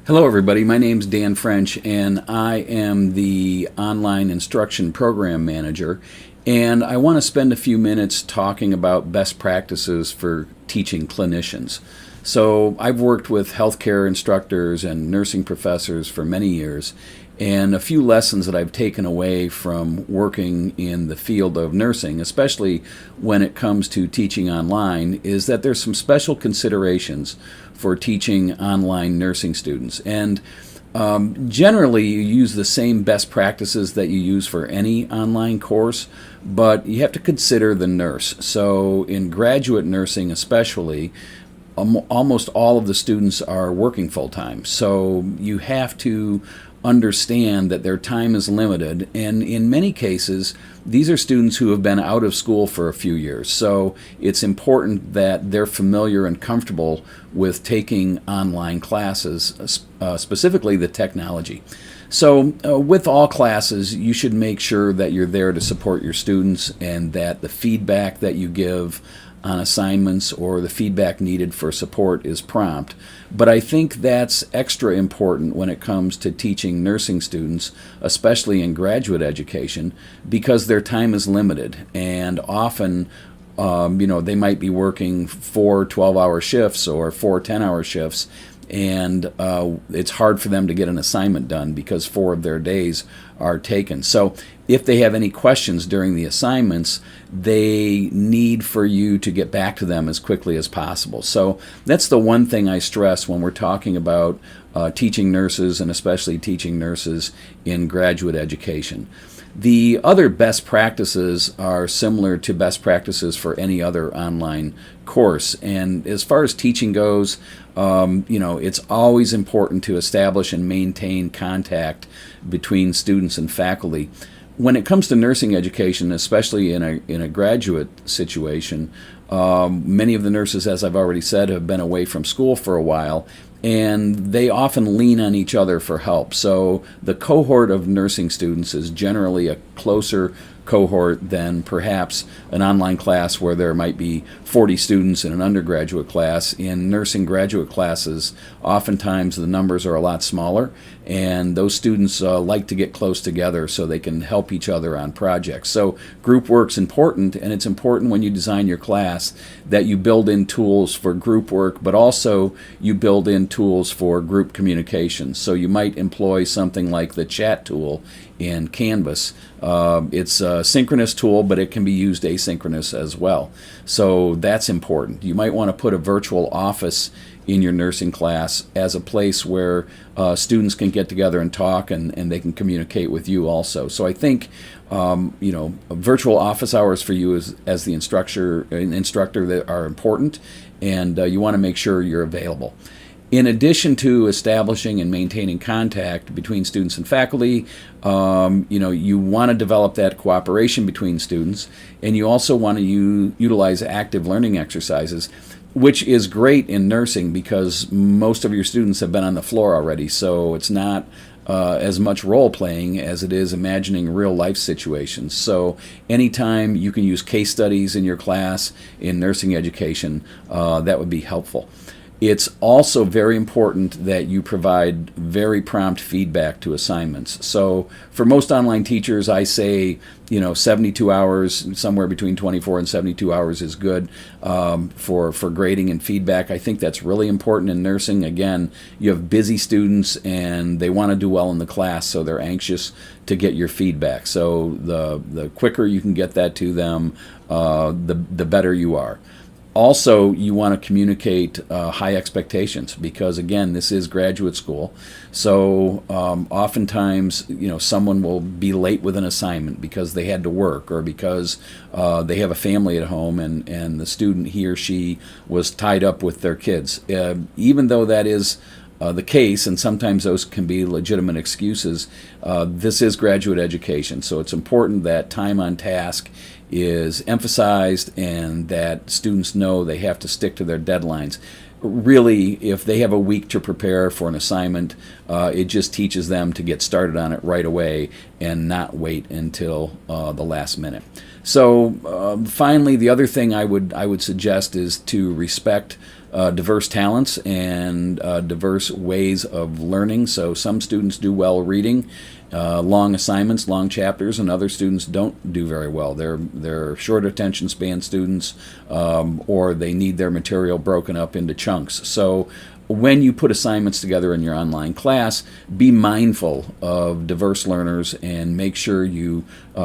Hello, everybody. My name's Dan French, and I am the online instruction program manager. And I want to spend a few minutes talking about best practices for teaching clinicians. So, I've worked with healthcare instructors and nursing professors for many years, and a few lessons that I've taken away from working in the field of nursing, especially when it comes to teaching online, is that there's some special considerations for teaching online nursing students. And generally, you use the same best practices that you use for any online course, but you have to consider the nurse. So, in graduate nursing, especially, almost all of the students are working full time. So, you have to understand that their time is limited, and in many cases, these are students who have been out of school for a few years. So it's important that they're familiar and comfortable with taking online classes, specifically the technology. So with all classes, you should make sure that you're there to support your students and that the feedback that you give on assignments or the feedback needed for support is prompt. But I think that's extra important when it comes to teaching nursing students, especially in graduate education, because their time is limited. And often, they might be working 4 12-hour shifts or 4 10-hour shifts, and it's hard for them to get an assignment done because 4 of their days are taken. So if they have any questions during the assignments, they need for you to get back to them as quickly as possible. So that's the one thing I stress when we're talking about teaching nurses, and especially teaching nurses in graduate education. The other best practices are similar to best practices for any other online course. And as far as teaching goes, it's always important to establish and maintain contact between students and faculty. When it comes to nursing education, especially in a graduate situation, many of the nurses, as I've already said, have been away from school for a while, and they often lean on each other for help. So the cohort of nursing students is generally a closer cohort than perhaps an online class where there might be 40 students in an undergraduate class. In nursing graduate classes, oftentimes the numbers are a lot smaller, and those students like to get close together so they can help each other on projects. So group work's important, and it's important when you design your class that you build in tools for group work, but also you build in tools for group communication. So you might employ something like the chat tool in Canvas. It's a synchronous tool, but it can be used asynchronous as well. So that's important. You might want to put a virtual office in your nursing class as a place where students can get together and talk, and they can communicate with you also. So I think virtual office hours for you as the instructor that are important, and you want to make sure you're available. In addition to establishing and maintaining contact between students and faculty, you want to develop that cooperation between students, and you also want to utilize active learning exercises, which is great in nursing because most of your students have been on the floor already, so it's not as much role playing as it is imagining real life situations. So anytime you can use case studies in your class in nursing education, that would be helpful. It's also very important that you provide very prompt feedback to assignments. So for most online teachers, I say 72 hours, somewhere between 24 and 72 hours is good for grading and feedback. I think that's really important in nursing. Again, you have busy students and they want to do well in the class, so they're anxious to get your feedback. So the quicker you can get that to them, the better you are. Also, you want to communicate high expectations because, again, this is graduate school. So oftentimes, someone will be late with an assignment because they had to work or because they have a family at home and the student, he or she, was tied up with their kids. Even though that is the case, and sometimes those can be legitimate excuses, this is graduate education. So it's important that time on task is emphasized and that students know they have to stick to their deadlines. Really, if they have a week to prepare for an assignment, it just teaches them to get started on it right away and not wait until the last minute. So finally, the other thing I would suggest is to respect diverse talents and diverse ways of learning. So some students do well reading long assignments, long chapters, and other students don't do very well. They're short attention span students, or they need their material broken up into chunks. So when you put assignments together in your online class, be mindful of diverse learners and make sure you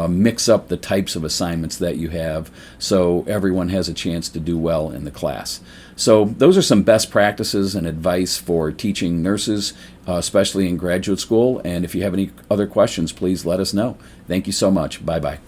mix up the types of assignments that you have so everyone has a chance to do well in the class. So those are some best practices and advice for teaching nurses, especially in graduate school. And if you have any other questions, please let us know. Thank you so much. Bye-bye.